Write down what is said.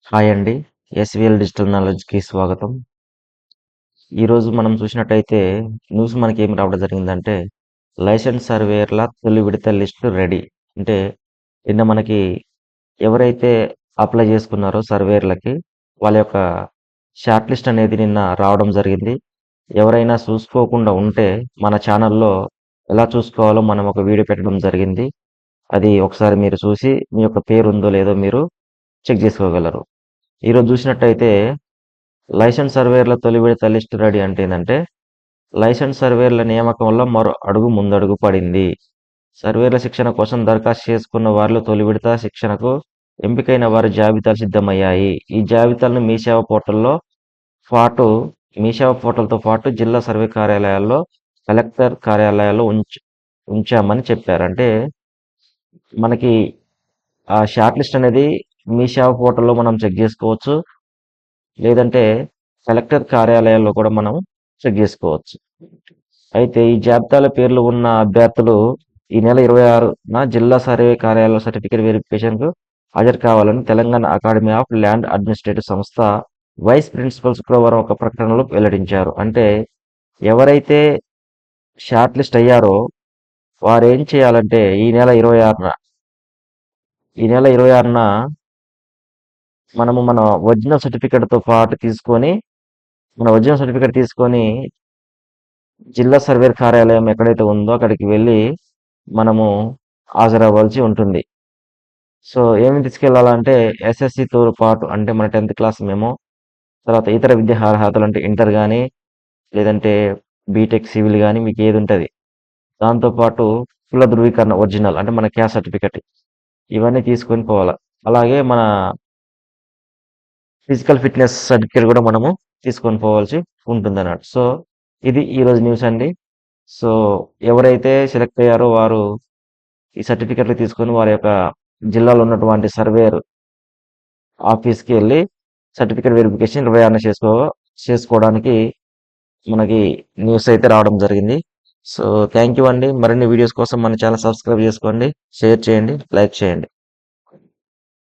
Hi అండి. SVL digital నాలెడ్జ్‌కి స్వాగతం. ఈరోజు మనం చూసినట్టయితే న్యూస్ మనకేం రావడం జరిగిందంటే, లైసెన్స్ సర్వేయర్ల తొలి విడత లిస్టు రెడీ. అంటే నిన్న మనకి ఎవరైతే అప్లై చేసుకున్నారో సర్వేయర్లకి వాళ్ళ యొక్క షార్ట్ లిస్ట్ అనేది నిన్న రావడం జరిగింది. ఎవరైనా చూసుకోకుండా ఉంటే మన ఛానల్‌లో ఎలా చూసుకోవాలో మనం ఒక వీడియో పెట్టడం జరిగింది. అది ఒకసారి మీరు చూసి మీ యొక్క పేరు ఉందో లేదో మీరు చెక్ చేసుకోగలరు. ఈరోజు చూసినట్టయితే లైసెన్స్ సర్వేయర్ల తొలి విడత లిస్ట్ రెడీ అంటే ఏందంటే, లైసెన్స్ సర్వేయర్ల నియామకంలో మరో అడుగు ముందడుగు పడింది. సర్వేయర్ల శిక్షణ కోసం దరఖాస్తు చేసుకున్న వారిలో తొలి విడత శిక్షణకు ఎంపికైన వారి జాబితాలు సిద్ధమయ్యాయి. ఈ జాబితాలను పాటు మీ సేవ పోర్టల్‌తో పాటు జిల్లా సర్వే కార్యాలయాల్లో, కలెక్టర్ కార్యాలయాల్లో ఉంచామని చెప్పారు. అంటే మనకి ఆ షార్ట్ లిస్ట్ అనేది మీ సేవ పోర్టల్‌లో మనం చెక్ చేసుకోవచ్చు. లేదంటే కలెక్టర్ కార్యాలయాల్లో కూడా మనం చెక్ చేసుకోవచ్చు. అయితే ఈ జాబితాలో పేర్లు ఉన్న అభ్యర్థులు ఈ నెల 26న జిల్లా సర్వే కార్యాలయంలో సర్టిఫికేట్ వెరిఫికేషన్‌కు హాజరు కావాలని Telangana academy of land administrative సంస్థ వైస్ ప్రిన్సిపల్ శుక్రవారం ఒక ప్రకటనలో వెల్లడించారు. అంటే ఎవరైతే షార్ట్ లిస్ట్ అయ్యారో వారేం చేయాలంటే ఈ నెల 26న మనము మన ఒరిజినల్ సర్టిఫికేట్‌తో పాటు తీసుకొని జిల్లా సర్వేర్ కార్యాలయం ఎక్కడైతే ఉందో అక్కడికి వెళ్ళి మనము హాజరవ్వాల్సి ఉంటుంది. సో ఏమేమి తీసుకెళ్ళాలంటే ఎస్ఎస్సితో పాటు అంటే మన 10th క్లాస్ మెమో, తర్వాత ఇతర విద్యా అర్హతలు అంటే ఇంటర్ గాని, లేదంటే బీటెక్ సివిల్ గాని మీకు ఏది ఉంటది. దాంతో పాటు కుల ధృవీకరణ ఒరిజినల్ అంటే మన క్యాస్ట్ సర్టిఫికేట్ ఇవన్నీ తీసుకొని పోవాల. అలాగే మన ఫిజికల్ ఫిట్‌నెస్ సర్టిఫికేట్ కూడా మనము తీసుకొని పోవాల్సి ఉంటుందన్నట్టు. సో ఇది ఈరోజు న్యూస్ అండి. సో ఎవరైతే సెలెక్ట్ అయ్యారో వారు ఈ సర్టిఫికేట్లు తీసుకొని వారి యొక్క జిల్లాలో ఉన్నటువంటి సర్వేయర్ ఆఫీస్‌కి ఎళ్లి సర్టిఫికేట్ వెరిఫికేషన్ 26న చేసుకోవడానికి మనకి న్యూస్ అయితే రావడం జరిగింది. సో థాంక్ యూ అండి. మరిన్ని వీడియోస్ కోసం మన ఛానెల్ సబ్స్క్రైబ్ చేసుకోండి, షేర్ చేయండి, లైక్ చేయండి.